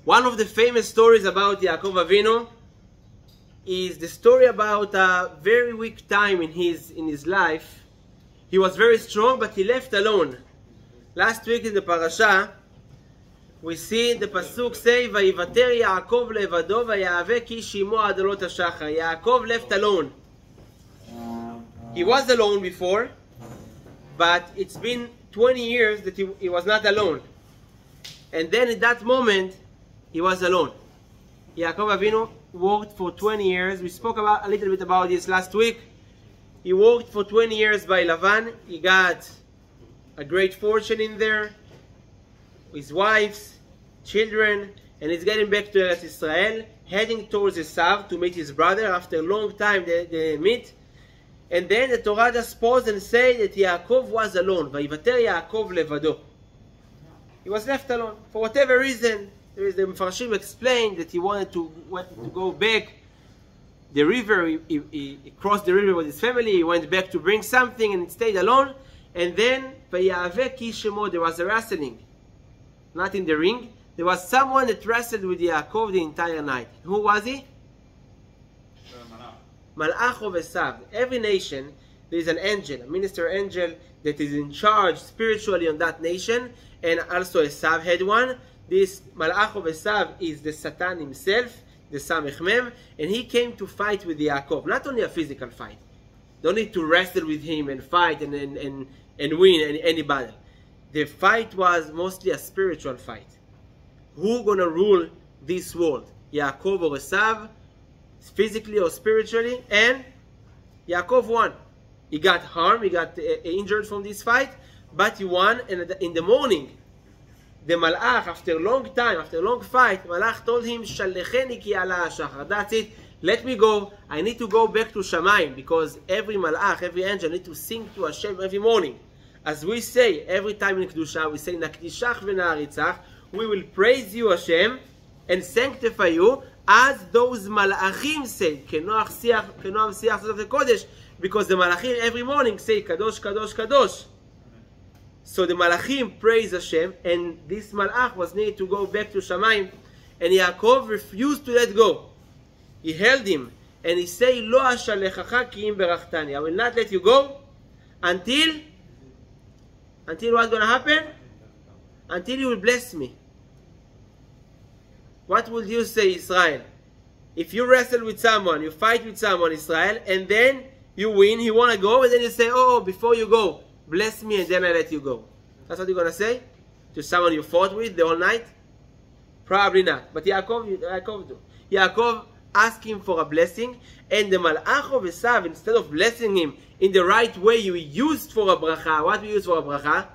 One of the famous stories about Yaakov Avinu is the story about a very weak time in his life. He was very strong, but he left alone. Last week in the parasha, we see the pasuk say, "Vayivater Yaakov levado vayave ki shimo ad olot hashachar." Yaakov left alone. He was alone before, but it's been 20 years that he was not alone. And then at that moment, he was alone. Yaakov Avinu worked for 20 years. We spoke a little bit about this last week. He worked for 20 years by Lavan. He got a great fortune in there, his wives, children, and he's getting back to Eretz Israel, heading towards Esav to meet his brother. After a long time they meet. And then the Torah just paused and said that Yaakov was alone. Vayivater Yaakov levado. He was left alone. For whatever reason, the Mefarshim explained that he wanted to go back the river. He crossed the river with his family. He went back to bring something and stayed alone. And then, Vayave ki shemo, there was a wrestling. Not in the ring. There was someone that wrestled with Yaakov the entire night. Who was he? Malach of Esav. Every nation, there is an angel, a minister angel that is in charge spiritually on that nation. And also Esav had one. This Malach of Esav is the Satan himself, the Samech Mem, and he came to fight with Yaakov. Not only a physical fight. Don't need to wrestle with him and fight and win any battle. The fight was mostly a spiritual fight. Who gonna rule this world? Yaakov or Esav, physically or spiritually? And Yaakov won. He got harmed, he got injured from this fight, but he won. And in the morning, the Malach, after a long time, after a long fight, Malach told him, "Shalecheni ki ala hashachar." That's it. Let me go. I need to go back to Shamayim, because every Malach, every angel, need to sing to Hashem every morning. As we say every time in Kedusha, we say Nakdishach v'na'aritzach. We will praise you, Hashem, and sanctify you, as those Malachim say, Kenoach siach of the Kodesh, because the Malachim every morning say Kadosh, Kadosh, Kadosh. So the Malachim praise Hashem, and this Malach was needed to go back to Shamayim, and Yaakov refused to let go. He held him, and he said, "Lo ashalechacha ki im berachtani." I will not let you go until what's going to happen? Until you will bless me. What will you say, Israel? If you wrestle with someone, you fight with someone, Israel, and then you win, he want to go, and then you say, "Oh, before you go, bless me, and then I let you go." That's what you're going to say to someone you fought with the whole night? Probably not. But Yaakov do. Yaakov asked him for a blessing, and the Malach of Esav, instead of blessing him in the right way you used for a bracha, what we use for a bracha?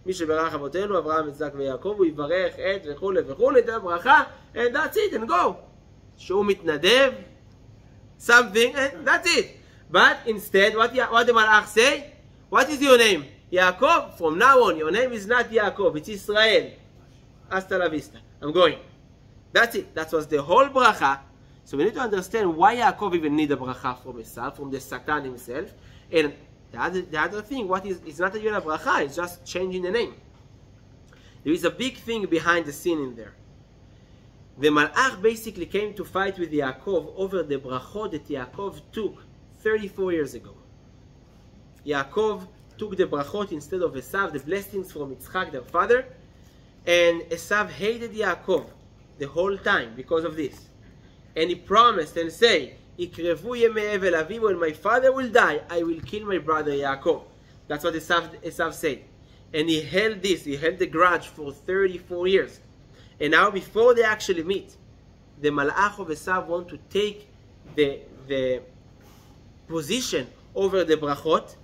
מי שברך אבותינו, אברהם, יצחק ויעקב, הוא יברך את וכו' וכו', ניתן ברכה, and that's it, and go. שהוא מתנדב, something, and that's it. But instead, what the Malach say? What is your name? Yaakov? From now on, your name is not Yaakov, it's Israel. Hasta la vista. I'm going. That's it. That was the whole bracha. So we need to understand why Yaakov even need a bracha from Esav, from the Satan himself. And the other thing, it's not even a bracha, it's just changing the name. There is a big thing behind the scene in there. The Malach basically came to fight with Yaakov over the brachot that Yaakov took 34 years ago. Yaakov took the brachot instead of Esav, the blessings from Yitzchak, their father, and Esav hated Yaakov the whole time because of this. And he promised and said, "Ikrevu yemei evel avi, when my father will die, I will kill my brother Yaakov." That's what Esav said. And he held the grudge for 34 years. And now before they actually meet, the Malach of Esav want to take the position over the brachot.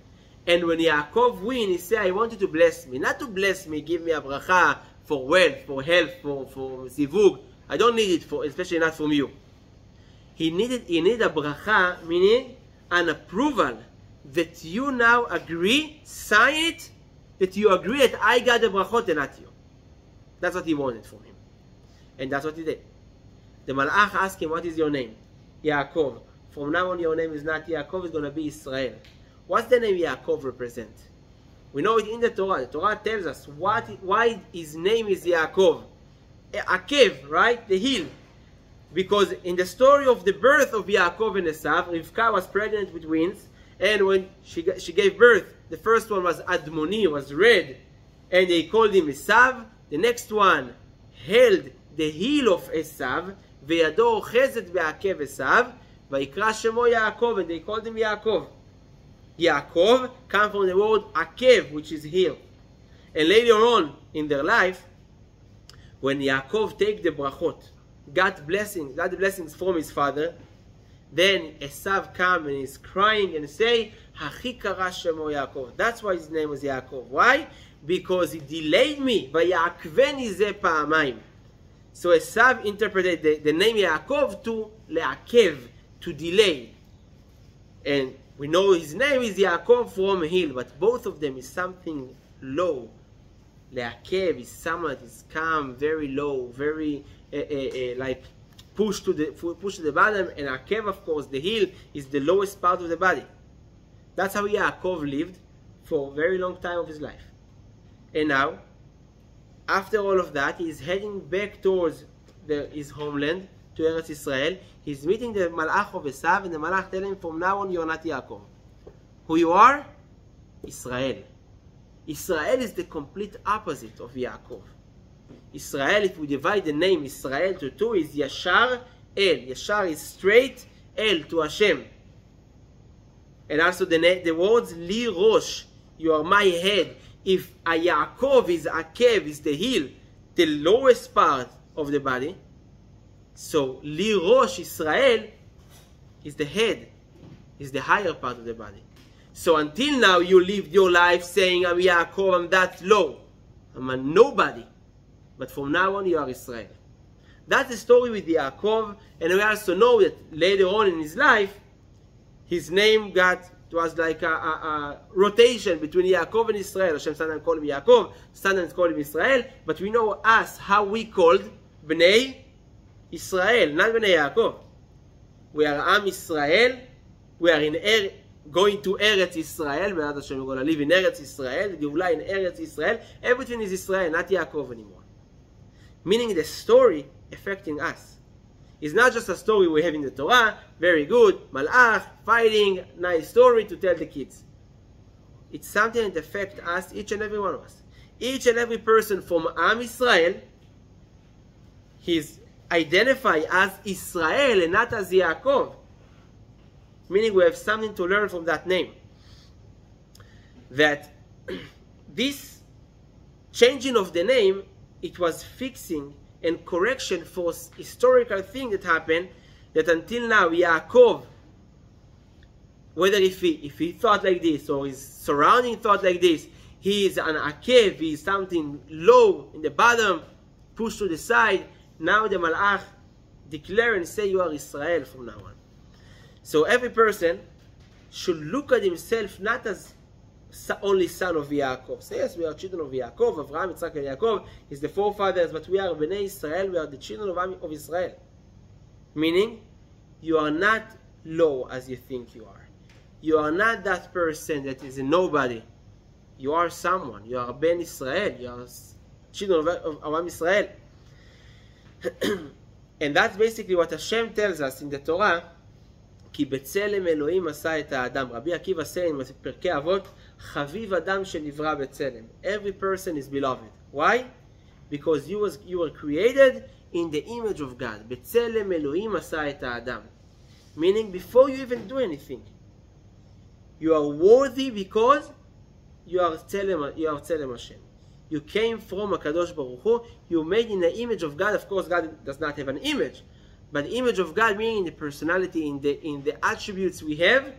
And when Yaakov win, he say, "I want you to bless me. Not to bless me, give me a bracha for wealth, for health, for zivug. I don't need it, especially not from you." He needed a bracha, meaning an approval that you now agree, sign it, that you agree that I got the brachot and not you. That's what he wanted from him. And that's what he did. The Malach asked him, "What is your name?" Yaakov. From now on, your name is not Yaakov, it's going to be Israel. What's the name Yaakov represent? We know it in the Torah. The Torah tells us why his name is Yaakov. Akev, right? The heel. Because in the story of the birth of Yaakov and Esav, Rivka was pregnant with twins, and when she gave birth, the first one was Admoni, was red, and they called him Esav. The next one held the heel of Esav, וידו אוחזת בעקב עשיו, ויקרא שמו Yaakov, and they called him Yaakov. Yaakov comes from the word akev, which is heel. And later on in their life, when Yaakov take the brachot, got the blessings from his father, then Esav come and is crying and say, Hachi kara shemo Yaakov. That's why his name was Yaakov. Why? Because he delayed me. Vayakveni ze pa'amayim. So Esav interpreted the name Yaakov to le'akev, to delay. And we know his name is Yaakov from heel, but both of them is something low. Le'akev is someone that is calm, very low, very like pushed to the bottom, and akev, of course, the heel is the lowest part of the body. That's how Yaakov lived for a very long time of his life. And now, after all of that, he is heading back towards his homeland, to Eretz Israel. He's meeting the Malach of Esav, and the Malach tells him, from now on, you're not Yaakov. Who you are? Israel. Israel is the complete opposite of Yaakov. Israel, if we divide the name Israel to two, is Yashar El. Yashar is straight, El to Hashem. And also the words Li Rosh, you are my head. If a Yaakov is Akev, is the heel, the lowest part of the body, so Li Rosh Israel is the head, is the higher part of the body. So until now you lived your life saying, I'm Yaakov, I'm that low, I'm a nobody. But from now on you are Israel. That's the story with Yaakov, and we also know that later on in his life, his name was like a rotation between Yaakov and Israel. Hashem sometimes called him Yaakov, sometimes called him Israel, but we know us how we called Bnei Israel, not Bnei Yaakov. We are Am Israel, we are going to Eretz Israel, we're going to live in Eretz Israel, the Geulah in Eretz Israel, everything is Israel, not Yaakov anymore. Meaning the story affecting us. It's not just a story we have in the Torah, very good, Malach, fighting, nice story to tell the kids. It's something that affects us, each and every one of us. Each and every person from Am Israel, he's identified as Israel and not as Yaakov. Meaning we have something to learn from that name. That this changing of the name, it was fixing and correction for historical thing that happened, that until now Yaakov, whether if he thought like this or his surrounding thought like this, he is an akev, he is something low in the bottom, pushed to the side. Now the Malach declare and say you are Israel from now on. So every person should look at himself not as only son of Yaakov. So yes, we are children of Yaakov, Avraham, Yitzchak, and Yaakov is the forefathers, but we are Bnei Israel, we are the children of Israel. Meaning, you are not low as you think you are. You are not that person that is a nobody. You are someone. You are Ben Israel. You are children of Am Israel. And that's basically what Hashem tells us in the Torah. כי בצלם אלוהים עשה את האדם. רבי עקיבא saying בפרקי אבות, חביב אדם שנברא בצלם. Every person is beloved. Why? Because you were created in the image of God. בצלם אלוהים עשה את האדם. Meaning, before you even do anything, you are worthy because you are Tzelem Hashem. You came from HaKadosh Baruch Hu. You made in the image of God. Of course, God does not have an image. But the image of God, meaning the personality, in the attributes we have,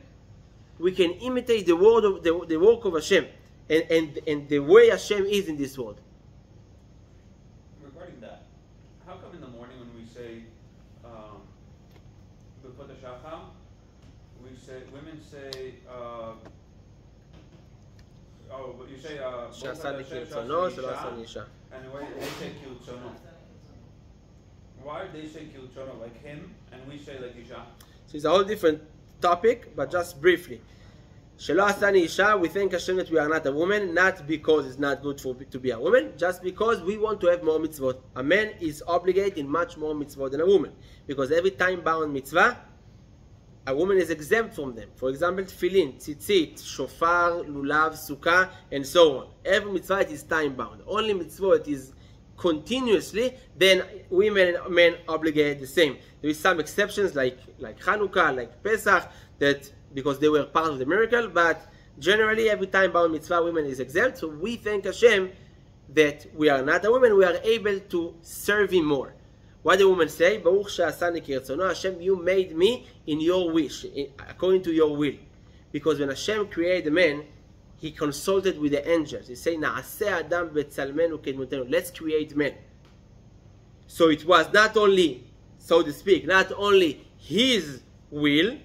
we can imitate the work of Hashem, and the way Hashem is in this world. Regarding that, how come in the morning when we say B'kot HaShacham, women say but you say and they say Kilchono. Why they say Kilchono like him and we say like Isha? So it's a whole different topic, but just briefly. Shelo asani isha, we thank Hashem that we are not a woman, not because it's not good to be a woman, just because we want to have more mitzvot. A man is obligated in much more mitzvot than a woman, because every time-bound mitzvah, a woman is exempt from them. For example, tefillin, tzitzit, shofar, lulav, sukkah, and so on. Every mitzvah is time-bound. Only mitzvot is continuously, then women and men obligated the same. There is some exceptions like Hanukkah, like Pesach, that because they were part of the miracle, but generally every time-bound mitzvah women is exempt. So we thank Hashem that we are not a woman, we are able to serve Him more. What the woman say? Baruch she'asani kirtzono, Hashem, you made me in your wish, according to your will. Because when Hashem created the man, He consulted with the angels. He said, Na'aseh Adam betzalmenu kedmutenu, let's create man. So it was not only, so to speak, not only His will,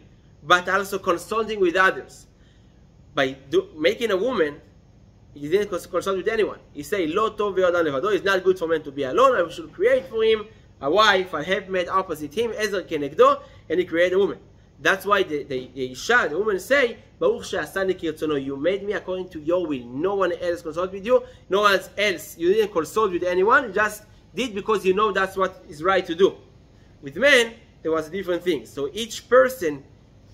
but also consulting with others. By making a woman, He didn't consult with anyone. He said, Lo tov ve'adam levado, it's not good for men to be alone, I should create for him a wife, a helpmate opposite him, ezer kenegdo, and He created a woman. That's why the Isha, the woman say, Baruch she'asani kirtzono, you made me according to your will. No one else consulted with you, no one else. You didn't consult with anyone, you just did because you know that's what is right to do. With men, there was a different thing. So each person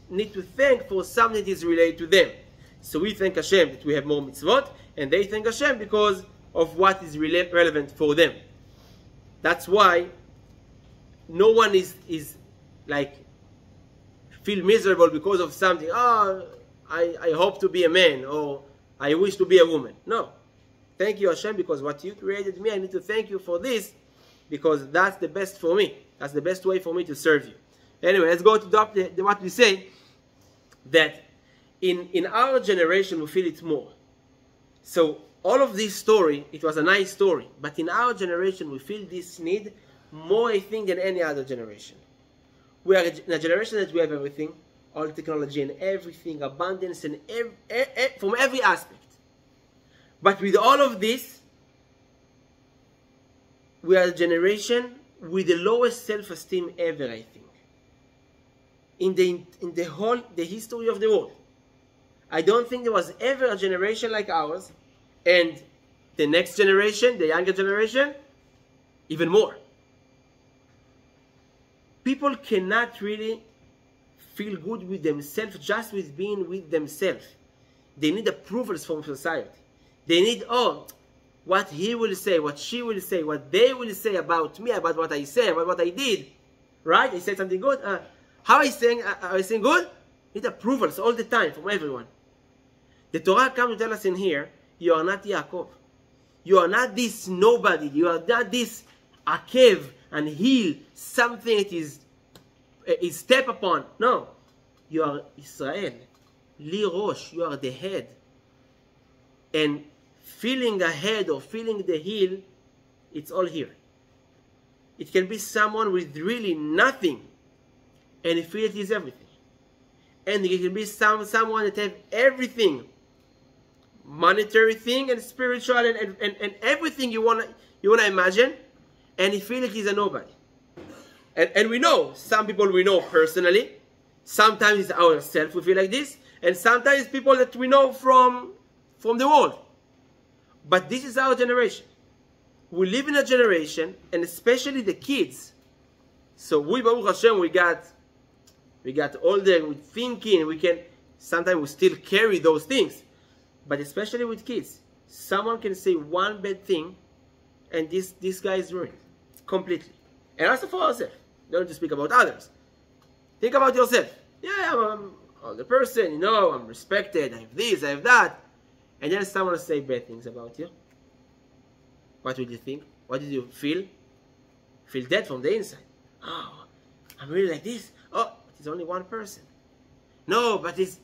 need to thank for something that is related to them. So we thank Hashem that we have more mitzvot, and they thank Hashem because of what is relevant for them. That's why no one is like feel miserable because of something. Oh, I hope to be a man, or I wish to be a woman. No. Thank you, Hashem, because what you created me, I need to thank you for this, because that's the best for me. That's the best way for me to serve you. Anyway, let's go to what we say, that in our generation we feel it more. So all of this story, it was a nice story, but in our generation we feel this need more, I think, than any other generation. We are in a generation that we have everything, all technology and everything, abundance and from every aspect. But with all of this, we are a generation with the lowest self-esteem ever, I think. In the history of the world. I don't think there was ever a generation like ours, and the next generation, the younger generation, even more. People cannot really feel good with themselves just with being with themselves. They need approvals from society. They need, what he will say, what she will say, what they will say about me, about what I say, about what I did. Right? I said something good. How I saying? I saying good? Need approvals all the time from everyone. The Torah comes to tell us in here, you are not Yaakov. You are not this nobody. You are not this Akev and heel, something that is step upon. No. You are Israel. Li Rosh. You are the head. And feeling a head or feeling the heel, it's all here. It can be someone with really nothing, and he feels he is everything. And it can be someone that has everything, monetary thing and spiritual and everything you wanna imagine, and he feels like he's a nobody. And we know, some people we know personally, sometimes it's ourselves we feel like this, and sometimes it's people that we know from the world. But this is our generation. We live in a generation, and especially the kids. So we, Baruch Hashem, we got older with thinking. We can, sometimes we still carry those things. But especially with kids, someone can say one bad thing, and this guy is ruined completely. And also for ourselves. Don't just speak about others. Think about yourself. Yeah, I'm an older person, you know, I'm respected, I have this, I have that. And then someone will say bad things about you. What would you think? What did you feel? Feel dead from the inside. Oh, I'm really like this. Oh, it's only one person. No, but it's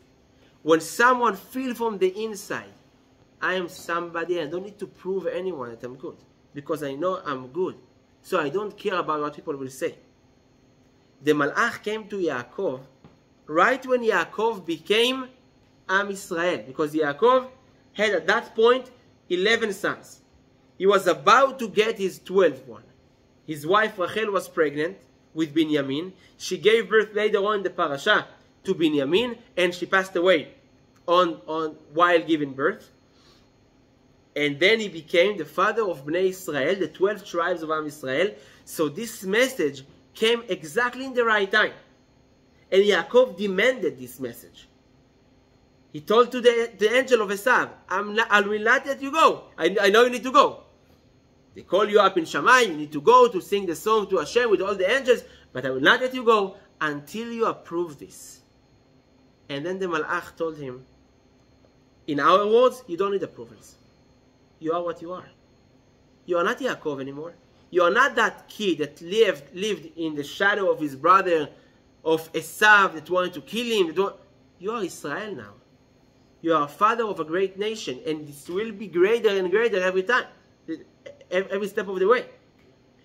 when someone feels from the inside, I am somebody, and I don't need to prove anyone that I'm good. Because I know I'm good. So I don't care about what people will say. The Malach came to Yaakov right when Yaakov became Am Israel. Because Yaakov had at that point 11 sons. He was about to get his 12th one. His wife Rachel was pregnant with Binyamin. She gave birth later on in the parasha to Binyamin, and she passed away while giving birth. And then he became the father of Bnei Israel, the 12 tribes of Am Israel. So this message came exactly in the right time. And Yaakov demanded this message. He told to the angel of Esav, I will not let you go. I know you need to go. They call you up in Shammai, you need to go to sing the song to Hashem with all the angels, but I will not let you go until you approve this. And then the Malach told him, in our words, you don't need approvals. You are what you are. You are not Yaakov anymore. You are not that kid that lived in the shadow of his brother, of Esav, that wanted to kill him. You are Israel now. You are a father of a great nation, and this will be greater and greater every time, every step of the way.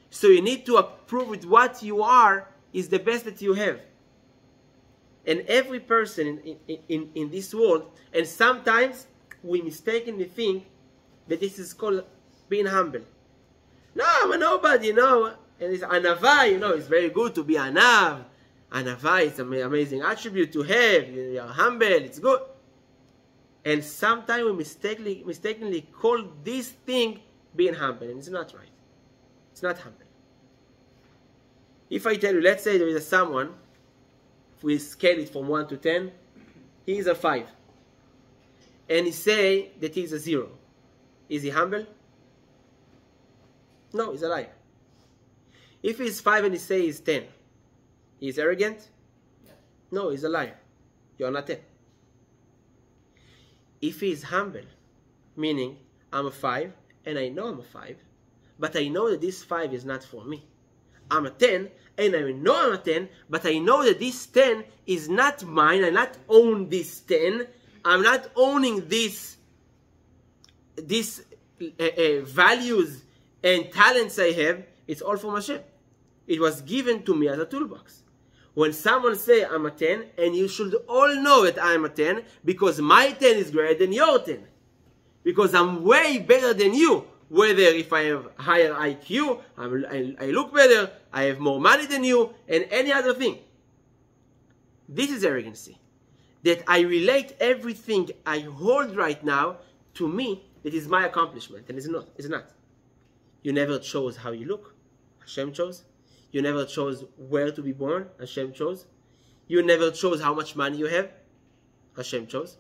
So you need to approve with what you are is the best that you have. And every person in this world, and sometimes we mistakenly think that this is called being humble. No, I'm a nobody, you know. And it's anava, you know, it's very good to be anav. Anava is an amazing attribute to have. You are humble, it's good. And sometimes we mistakenly call this thing being humble, and it's not right. It's not humble. If I tell you, let's say there is someone, if we scale it from 1 to 10, he is a 5. And he say that he is a 0. Is he humble? No, he's a liar. If he's 5 and he say he's 10, he's arrogant? Yeah. No, he's a liar. You are not 10. If he is humble, meaning I'm a 5 and I know I'm a 5, but I know that this 5 is not for me. I'm a 10 and I know I'm a 10, but I know that this 10 is not mine. I not own this 10. I'm not owning these values and talents I have. It's all from Hashem. It was given to me as a toolbox. When someone say I'm a 10, and you should all know that I'm a 10, because my 10 is greater than your 10. Because I'm way better than you. Whether if I have higher IQ, I look better, I have more money than you, and any other thing. This is arrogancy. That I relate everything I hold right now to me, that is my accomplishment, and it's not. It's not. You never chose how you look. Hashem chose. You never chose where to be born. Hashem chose. You never chose how much money you have. Hashem chose.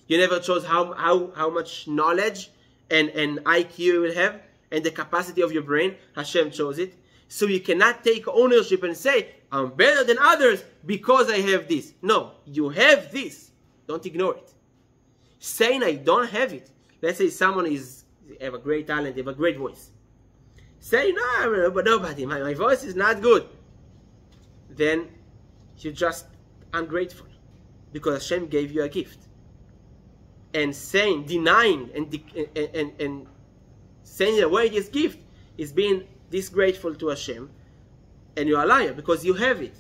You never chose how much knowledge and IQ you will have, and the capacity of your brain. Hashem chose it. So you cannot take ownership and say, I'm better than others because I have this. No, you have this. Don't ignore it. Saying I don't have it. Let's say someone have a great talent, they have a great voice. Say, no, but nobody, my voice is not good. Then you're just ungrateful, because Hashem gave you a gift. And denying and saying away this gift is being disgrateful to Hashem, and you're a liar, because you have it.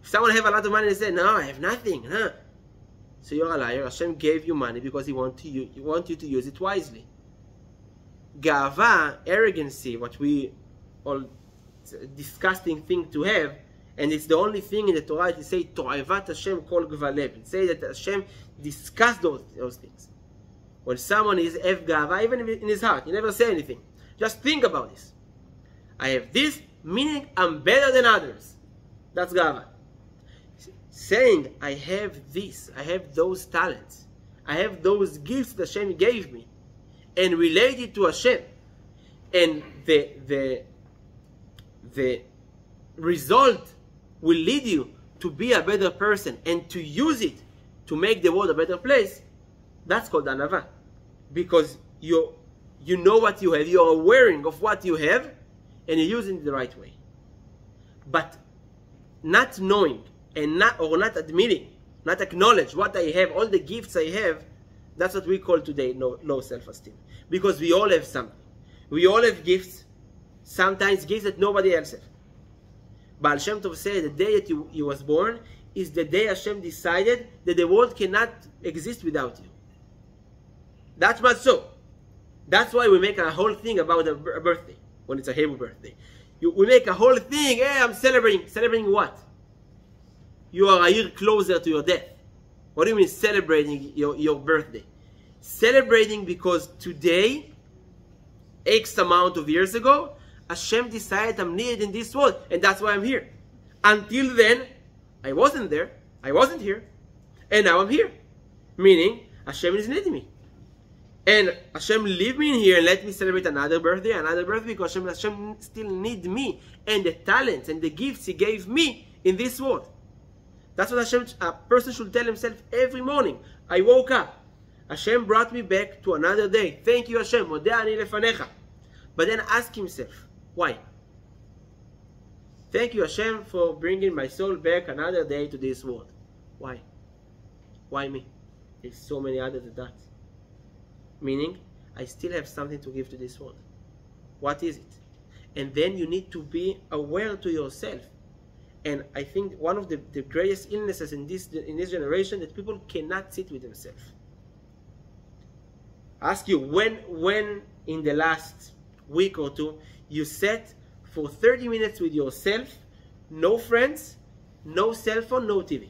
If someone have a lot of money and they say, no, I have nothing, huh? So you're a liar. Hashem gave you money because He wants you to use it wisely. Gava, arrogancy, what we all disgusting thing to have, and it's the only thing in the Torah it say To'avat Hashem kol gvaleb. It says that Hashem discussed those things. When someone is ev gava, even in his heart, he never say anything. Just think about this. I have this, meaning I'm better than others. That's gava. Saying I have this, I have those talents, I have those gifts that Hashem gave me, and relate it to Hashem, and the result will lead you to be a better person and to use it to make the world a better place. That's called anava, because you know what you have, you are aware of what you have, and you're using it the right way. But not knowing and not admitting, not acknowledge what I have, all the gifts I have, that's what we call today low self-esteem. Because we all have something. We all have gifts, sometimes gifts that nobody else has. Baal Shem Tov said the day that you was born is the day Hashem decided that the world cannot exist without you. That's much so. That's why we make a whole thing about a birthday, when it's a Hebrew birthday. We make a whole thing, hey, I'm celebrating. Celebrating what? You are a year closer to your death. What do you mean celebrating your birthday? Celebrating because today, X amount of years ago, Hashem decided I'm needed in this world, and that's why I'm here. Until then, I wasn't there, I wasn't here, and now I'm here. Meaning, Hashem is needing me. And Hashem leave me in here and let me celebrate another birthday, because Hashem still needs me and the talents and the gifts He gave me in this world. That's what a person should tell himself every morning. I woke up. Hashem brought me back to another day. Thank you, Hashem. Modeh ani lefanecha. But then ask himself, why? Thank you, Hashem, for bringing my soul back another day to this world. Why? Why me? There's so many others than that. Meaning, I still have something to give to this world. What is it? And then you need to be aware to yourself. And I think one of the greatest illnesses in this generation that people cannot sit with themselves. Ask you, when in the last week or two you sat for 30 minutes with yourself, no friends, no cell phone, no TV?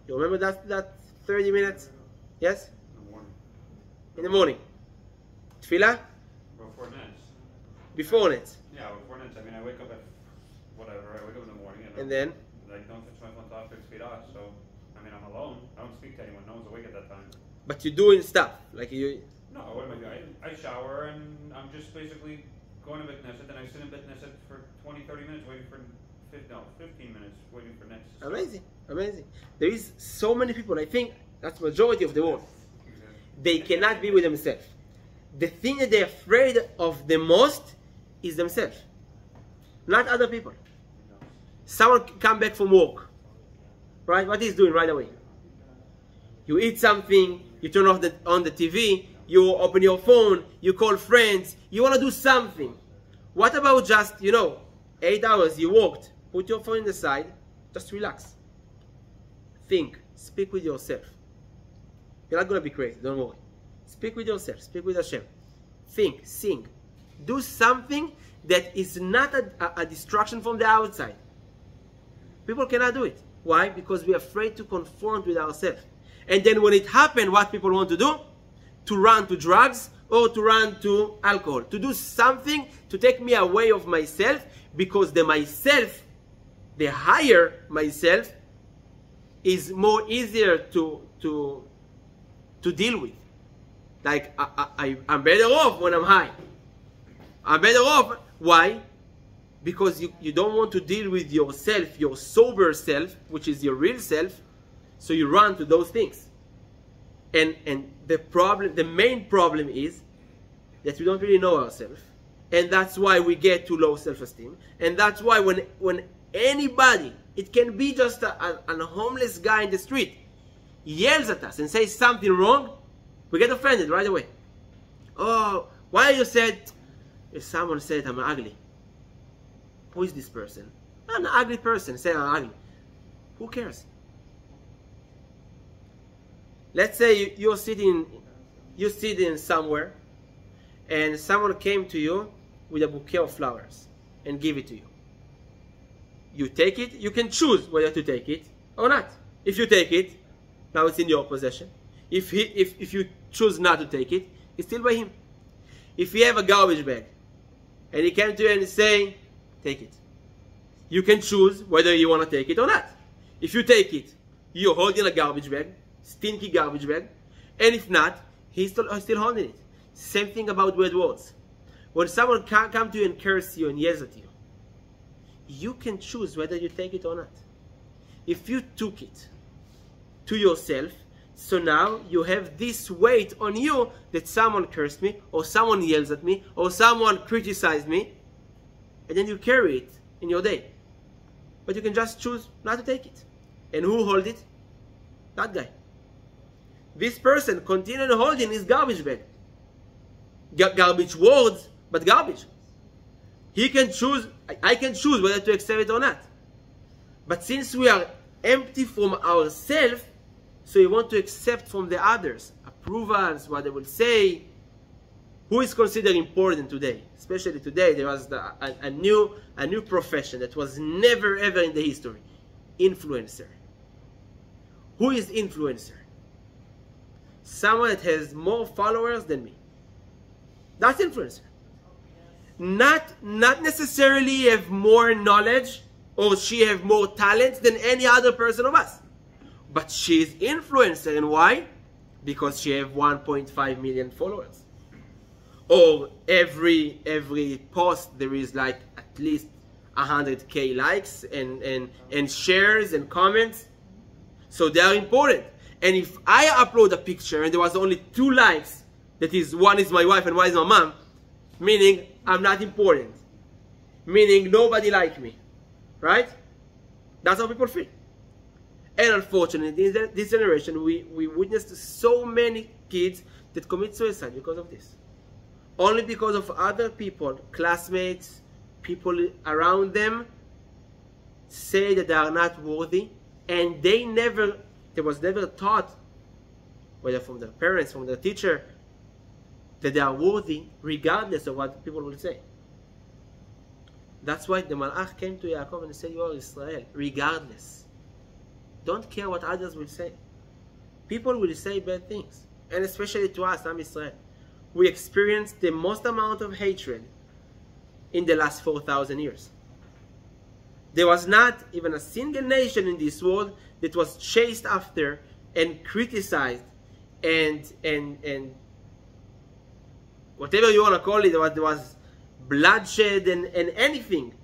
You remember that 30 minutes? Yes? In the morning. In the morning. Tefillah? Before Nets. Before Nets. Yeah, before Nets. I mean, I wake up at whatever. I wake up in the morning and then? I don't touch my phone till 6 feet off. So, I mean, I'm alone. I don't speak to anyone. No one's awake at that time. But you're doing stuff. Like you... No, what am I doing? I shower and I'm just basically going to Beit Knesset, and I sit in Beit Knesset for 20, 30 minutes waiting for... 15 minutes waiting for Nets. Amazing. Amazing. There is so many people, I think that's majority of the world. Exactly. They cannot be with themselves. The thing that they're afraid of the most is themselves, not other people. Someone come back from work, right? What he's doing right away? You eat something, you turn off on the TV, you open your phone, you call friends, you want to do something. What about just, 8 hours you walked, put your phone in the side, just relax. Think, speak with yourself. You're not going to be crazy, don't worry. Speak with yourself, speak with Hashem. Think, sing. Do something that is not a distraction from the outside. People cannot do it. Why? Because we're afraid to confront with ourselves. And then when it happens, what people want to do? To run to drugs or to run to alcohol. To do something to take me away of myself, because the myself, the higher myself, is more easier to deal with. Like, I'm better off when I'm high. I'm better off. Why? Because you don't want to deal with yourself, your sober self, which is your real self, so you run to those things. And the main problem is that we don't really know ourselves. And that's why we get to low self-esteem. And that's why when anybody, it can be just a homeless guy in the street, yells at us and says something wrong, we get offended right away. Oh, why you said, if someone said I'm ugly. Who is this person? I'm an ugly person, say I'm ugly. Who cares? Let's say you're sitting somewhere and someone came to you with a bouquet of flowers and give it to you. You take it, you can choose whether to take it or not. If you take it, now it's in your possession. If you choose not to take it, it's still by him. If you have a garbage bag and he came to you and say, take it. You can choose whether you want to take it or not. If you take it, you're holding a garbage bag, stinky garbage bag, and if not, he's still holding it. Same thing about bad words. When someone come to you and curse you and yells at you, you can choose whether you take it or not. If you took it to yourself, so now you have this weight on you that someone cursed me, or someone yells at me, or someone criticized me, and then you carry it in your day. But you can just choose not to take it. And who hold it? That guy. This person continued holding his garbage bag. Garbage words, but garbage. He can choose, I can choose whether to accept it or not. But since we are empty from ourselves, so we want to accept from the others, approvals, what they will say. Who is considered important today? Especially today, there was a new profession that was never ever in the history. Influencer. Who is influencer? Someone that has more followers than me. That's influencer. Not necessarily have more knowledge or she have more talent than any other person of us. But she's influencer. And why? Because she have 1.5 million followers. Or every post there is like at least 100k likes and shares and comments. So they are important. And if I upload a picture and there was only 2 likes, that is, one is my wife and one is my mom, meaning I'm not important, meaning nobody like me, right? That's how people feel. And unfortunately, in this generation, we witnessed so many kids that commit suicide because of this. Only because of other people, classmates, people around them, say that they are not worthy, and they was never taught, whether from their parents, from their teacher, that they are worthy, regardless of what people will say. That's why the Malach came to Yaakov and said, you are Israel, regardless. Don't care what others will say. People will say bad things, and especially to us, Am Israel. We experienced the most amount of hatred in the last 4,000 years. There was not even a single nation in this world that was chased after and criticized and whatever you want to call it, there was bloodshed and anything.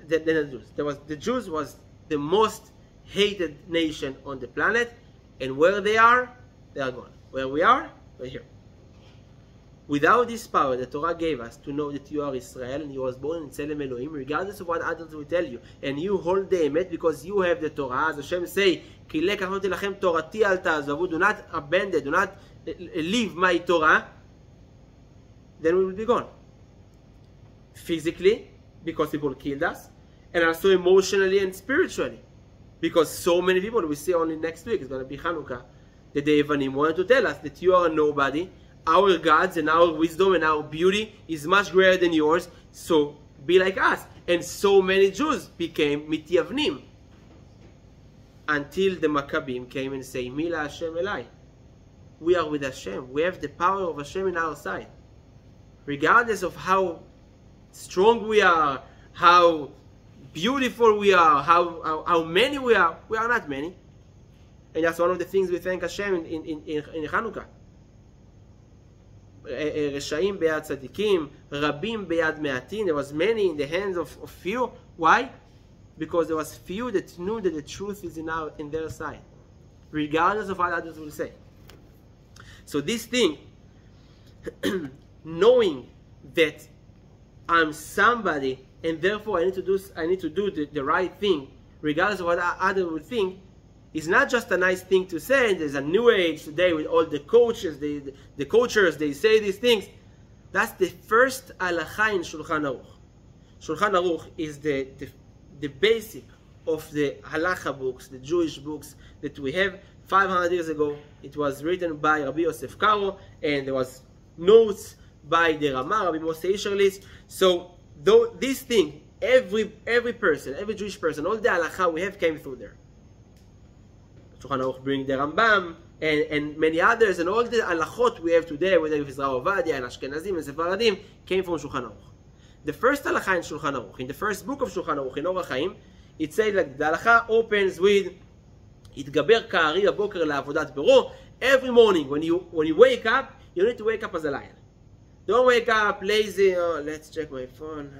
The Jews. The Jews was the most hated nation on the planet, and where they are gone. Where we are, we're here. Without this power the Torah gave us to know that you are Israel and you was born in Tzelem Elohim, regardless of what others will tell you, and you hold the emet because you have the Torah, as Hashem say, Ki lekach notati lachem torati al ta'azavu, do not abandon, do not leave my Torah, then we will be gone. Physically, because people killed us, and also emotionally and spiritually, because so many people, we see only next week, it's going to be Hanukkah, that the Evanim wanted to tell us that you are nobody, our gods and our wisdom and our beauty is much greater than yours, so be like us. And so many Jews became mityavnim, until the Maccabim came and say, Mila Hashem Elai. We are with Hashem. We have the power of Hashem in our side. Regardless of how strong we are, how beautiful we are, how many we are not many. And that's one of the things we thank Hashem in Hanukkah. Reshaim beyad tzadikim, rabim beyad me'atin. There was many in the hands of few. Why? Because there was few that knew that the truth is in their side, regardless of what others will say. So this thing, knowing that I'm somebody and therefore I need to do the right thing, regardless of what others will think, is not just a nice thing to say. And there's a new age today with all the coaches, the coachers, they say these things. That's the first halacha in Shulchan Aruch. Shulchan Aruch is the basic of the halacha books, the Jewish books that we have. 500 years ago, it was written by Rabbi Yosef Karo, and there was notes by the Ramah, Rabbi Moshe Isherlis. So this thing, every person, every Jewish person, all the halacha we have came through there. Shulchan Aruch bring the Rambam and many others, and all the halachot we have today, whether it's Rav Ovadia and Ashkenazim and Sephardim, came from Shulchan Aruch. The first halacha in Shulchan Aruch, in the first book of Shulchan Aruch, in Orach Chaim, it says like the halacha opens with Itgaber ka'ari aboker la'avodat bero. Every morning when you wake up, you need to wake up as a lion. Don't wake up lazy. Oh, let's check my phone.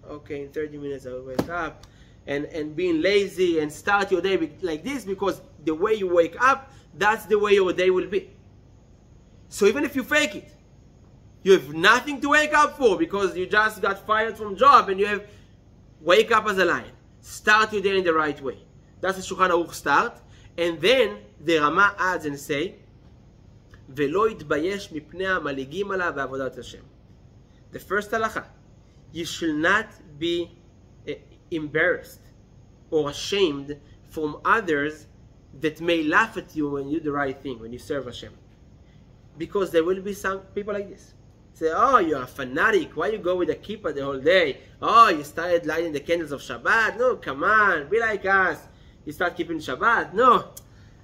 Okay, in 30 minutes I will wake up. And being lazy and start your day like this, because the way you wake up, that's the way your day will be. So even if you fake it, you have nothing to wake up for because you just got fired from job, and you have wake up as a lion. Start your day in the right way. That's the Shulchan Aruch start. And then the Ramah adds and say, Velo yitbayesh mipnei hamaligim alav ve'avodat Hashem. The first halacha, you should not be embarrassed or ashamed from others that may laugh at you when you do the right thing, when you serve Hashem. Because there will be some people like this. Say, oh, you're a fanatic. Why you go with a kippah the whole day? Oh, you started lighting the candles of Shabbat. No, come on, be like us. you start keeping Shabbat. No,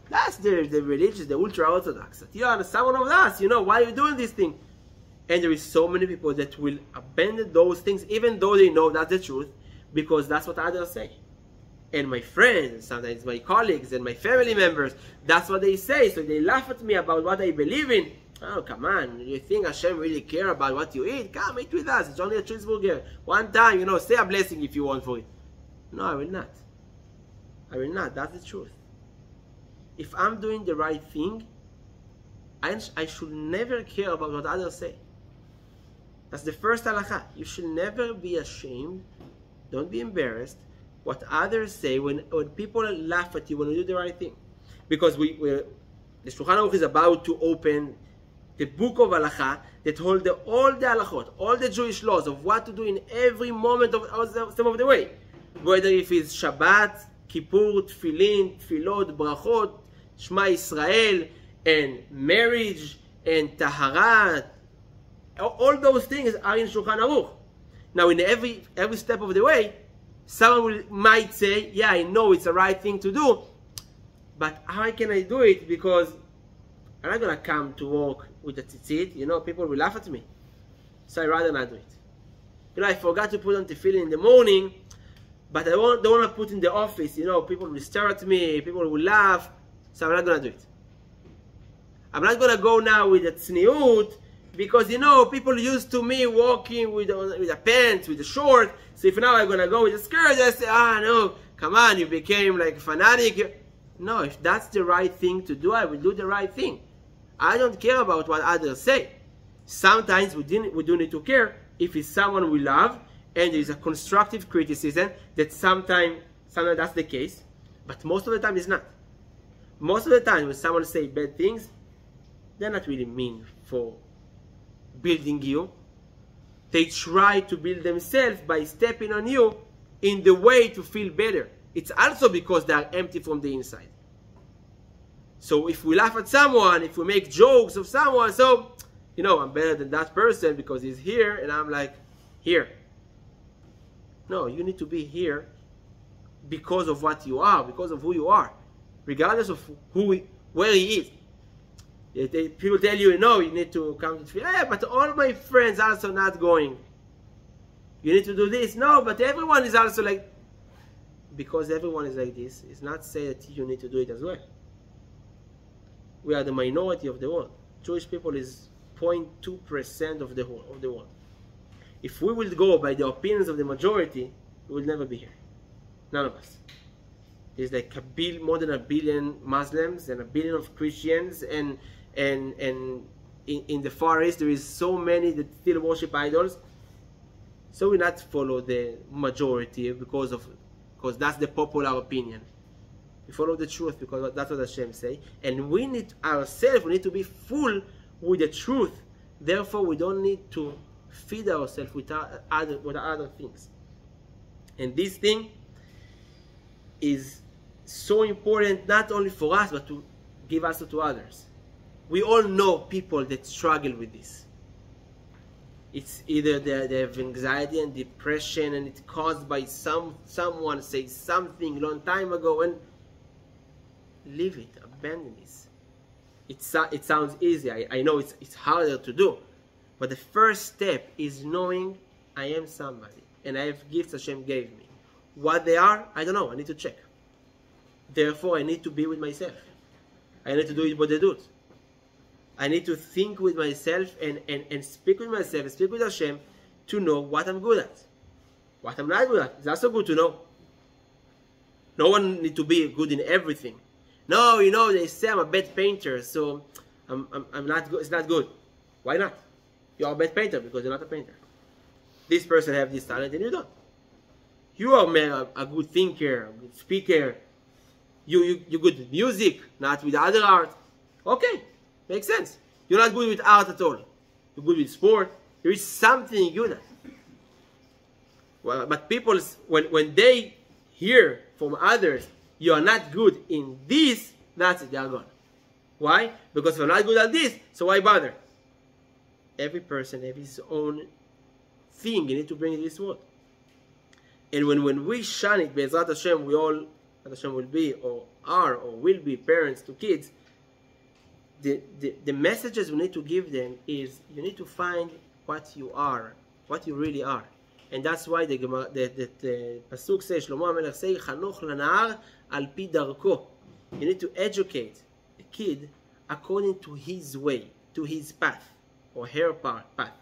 that's the religious, the ultra-Orthodox. You are someone of us, why are you doing this thing? And there is so many people that will abandon those things, even though they know that's the truth, because that's what others say. And my friends, sometimes my colleagues and my family members, that's what they say. So they laugh at me about what I believe in. Oh, come on. You think Hashem really care about what you eat? Come eat with us. It's only a cheeseburger. One time, say a blessing if you want for it. No, I will not. I will not. That's the truth. If I'm doing the right thing, I should never care about what others say. That's the first halakha. You should never be ashamed. Don't be embarrassed what others say when people laugh at you when you do the right thing. Because the Shulchan Aruch is about to open the book of halakha that holds all the halachot, all the Jewish laws of what to do in every moment of some of the way. Whether if it's Shabbat, Kippur, Tefillin, Tefillot, Brachot, Shema Yisrael, and marriage, and Taharat. All those things are in Shulchan Aruch. Now in every step of the way, someone might say, yeah, I know it's the right thing to do, but how can I do it? Because I'm not going to come to work with a tzitzit. People will laugh at me. So I'd rather not do it. I forgot to put on tefillin in the morning, but I don't want to put in the office. People will stare at me, people will laugh, so I'm not going to do it. I'm not going to go now with a tzniut, because people used to me walking with a pants, with a short. So if now I'm going to go with a skirt, I say, no, come on, you became like a fanatic. No, if that's the right thing to do, I will do the right thing. I don't care about what others say. Sometimes we do need to care if it's someone we love and there is a constructive criticism, that sometimes that's the case, but most of the time it's not. Most of the time when someone says bad things, they're not really mean for building you. They try to build themselves by stepping on you in the way to feel better. It's also because they are empty from the inside. So if we laugh at someone, if we make jokes of someone, so, I'm better than that person because he's here and I'm like, here. No, you need to be here because of what you are, because of who you are, regardless of where he is. People tell you, you need to come to the field. But all my friends are also not going. You need to do this. No, but everyone is also like, because everyone is like this, it's not say that you need to do it as well. We are the minority of the world. Jewish people is 0.2% of the world. If we will go by the opinions of the majority, we will never be here. None of us. There's like more than 1 billion Muslims and 1 billion of Christians, and in the Far East there is so many that still worship idols. So we not follow the majority because that's the popular opinion. We follow the truth because that's what Hashem say, and we need to be full with the truth. Therefore, we don't need to feed ourselves with other things. And this thing is so important, not only for us, but to give also to others. We all know people that struggle with this. It's either they have anxiety and depression, and it's caused by someone say something long time ago, and leave it, abandon this. It sounds easy. I know it's harder to do, but the first step is knowing I am somebody, and I have gifts Hashem gave me. What they are, I don't know. I need to check. Therefore, I need to be with myself. I need to do it what they do. I need to think with myself and speak with myself, and speak with Hashem to know what I'm good at. What I'm not good at. It's also good to know. No one needs to be good in everything. No, they say I'm a bad painter, so I'm not good. It's not good. Why not? You're a bad painter because you're not a painter. This person has this talent and you don't. You are a good thinker, a good speaker. You're good with music, not with other art. Okay, makes sense. You're not good with art at all. You're good with sport. There is something you're good at. Well, but people, when they hear from others, you are not good in this, that's it, they are gone. Why? Because if I'm not good at this, so why bother? Every person has his own thing you need to bring in this world. And when we shine it, Be'ezrat Hashem, we all Hashem will be or are or will be parents to kids, the messages we need to give them is you need to find what you are, what you really are. And that's why the Pasuk says, Shlomo HaMelech say, Chanoch lana'ar al pi darko. You need to educate a kid according to his way, to his path, or her path.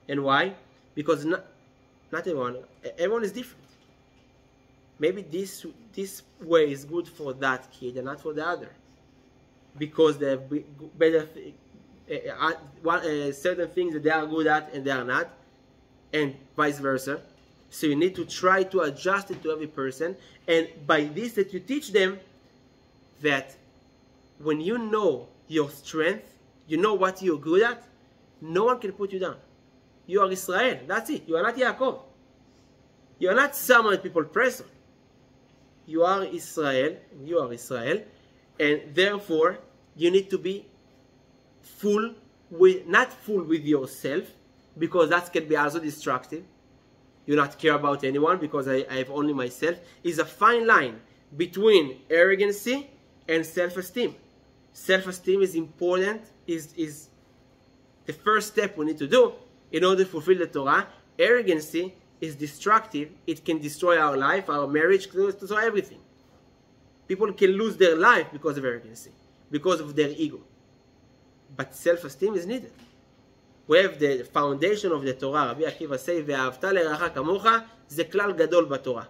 And why? Because not everyone is different. Maybe this way is good for that kid and not for the other. Because they have better certain things that they are good at and they are not, and vice versa. So you need to try to adjust it to every person, and by this that you teach them that when you know your strength, you know what you're good at, no one can put you down. You are Israel, that's it. You are not Yaakov. You are not someone that people press on. You are Israel, and therefore you need to be not full with yourself, because that can be also destructive. You not care about anyone because I have only myself. Is a fine line between arrogancy and self-esteem. Self-esteem is important, is the first step we need to do in order to fulfill the Torah. Arrogancy is destructive. It can destroy our life, our marriage, destroy everything. People can lose their life because of arrogancy, because of their ego. But self-esteem is needed. We have the foundation of the Torah. Rabbi Akiva says, "Ve'ahavta le'racha kamocha," זה כלל גדול בתורה.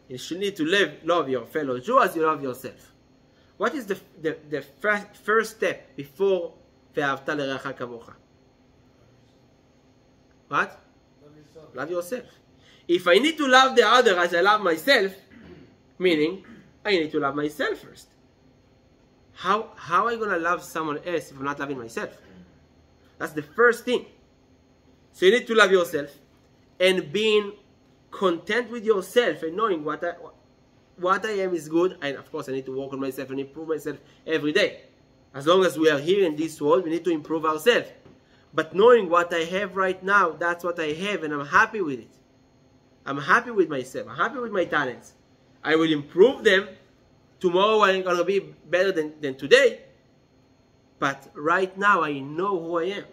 You need to love your fellow Jew as you love yourself. What is the first step before "Ve'ahavta le'racha kamocha"? What? Love yourself. If I need to love the other as I love myself, meaning I need to love myself first. How am I going to love someone else if I'm not loving myself? That's the first thing. So you need to love yourself, and being content with yourself and knowing what I am is good. And of course I need to work on myself and improve myself every day. As long as we are here in this world, we need to improve ourselves. But knowing what I have right now, that's what I have, and I'm happy with it. I'm happy with myself. I'm happy with my talents. I will improve them. Tomorrow I'm going to be better than today. But right now I know who I am.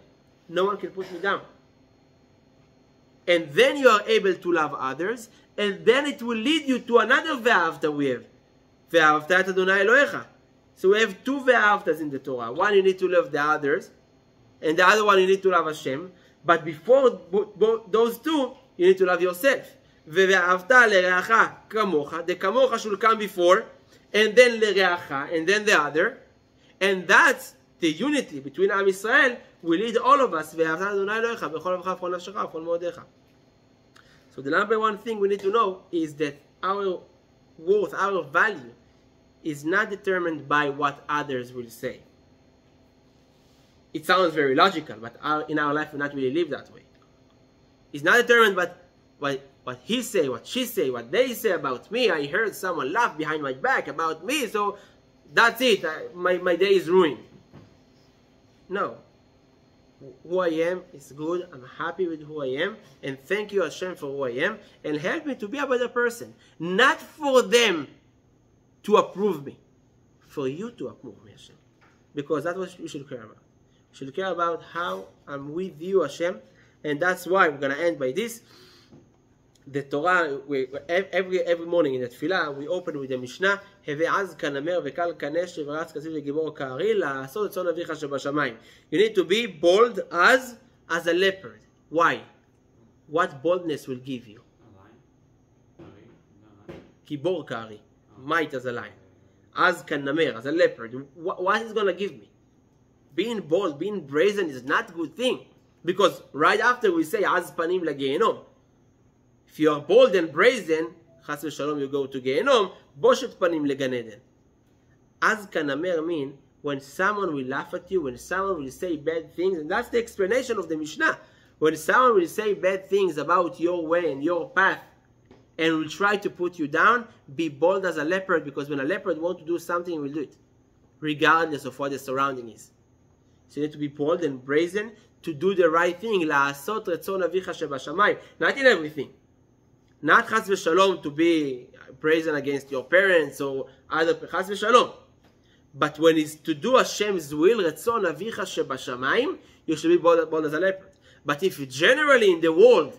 No one can put me down. And then you are able to love others. And then it will lead you to another ve'ahavta we have. Ve'ahavta et Adonai Elohecha. So we have two ve'ahavtas in the Torah. One, you need to love the others. And the other one, you need to love Hashem. But before those two, you need to love yourself. Ve'ahavta le'reacha kamocha. The kamocha should come before. And then le'reacha. And then the other. And that's the unity between Am Yisrael will lead all of us. So the number one thing we need to know is that our worth, our value, is not determined by what others will say. It sounds very logical, but in our life we not really live that way. It's not determined by what he say, what she say, what they say about me. I heard someone laugh behind my back about me, so that's it. My day is ruined. No. Who I am is good. I'm happy with who I am. And thank you, Hashem, for who I am. And help me to be a better person. Not for them to approve me. For you to approve me, Hashem. Because that's what you should care about. You should care about how I'm with you, Hashem. And that's why we're going to end by this. The Torah, every morning in the Tefillah, we open with the Mishnah, you need to be bold as a leopard. Why? What boldness will give you? Gibor kari, might as a lion. Az kanamer, as a leopard. What is going to give me? Being bold, being brazen is not a good thing. Because right after we say, Az panim lagehenom. If you are bold and brazen, chas v'shalom, you go to Gehenom, boshet panim legan eden. Az kanamer mean when someone will laugh at you, when someone will say bad things, and that's the explanation of the Mishnah. When someone will say bad things about your way and your path, and will try to put you down, be bold as a leopard, because when a leopard wants to do something, he will do it, regardless of what the surrounding is. So you need to be bold and brazen to do the right thing. La'asot retzon avicha shebashamayim. Not in everything. Not chas v'shalom to be brazen against your parents or other, chas v'shalom. But when it's to do Hashem's will, Ratzon Avicha Shebashamayim, you should be bold as a leopard. But if generally in the world,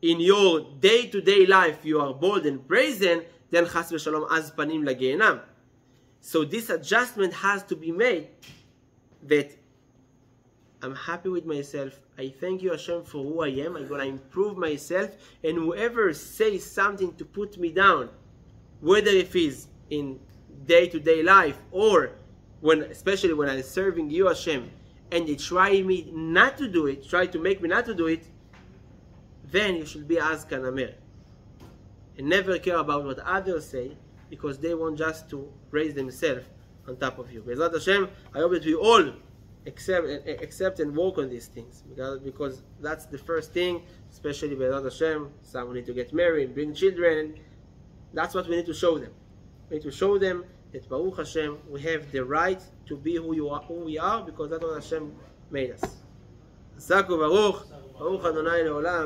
in your day-to-day life, you are bold and brazen, then chas v'shalom az panim lagehenam. So this adjustment has to be made, that I'm happy with myself. I thank you, Hashem, for who I am. I'm going to improve myself. And whoever says something to put me down, whether it is in day-to-day life or especially when I'm serving you, Hashem, and they try me not to do it, try to make me not to do it, then you should be az kanamer. And never care about what others say, because they want just to raise themselves on top of you. Be'ezrat Hashem, I hope that we all accept and work on these things, because that's the first thing, especially Be'ezrat Hashem. Some need to get married, bring children. That's what we need to show them. We need to show them that Baruch Hashem, we have the right to be who we are, because that's what Hashem made us. Zaku Baruch, Baruch Adonai Leolam.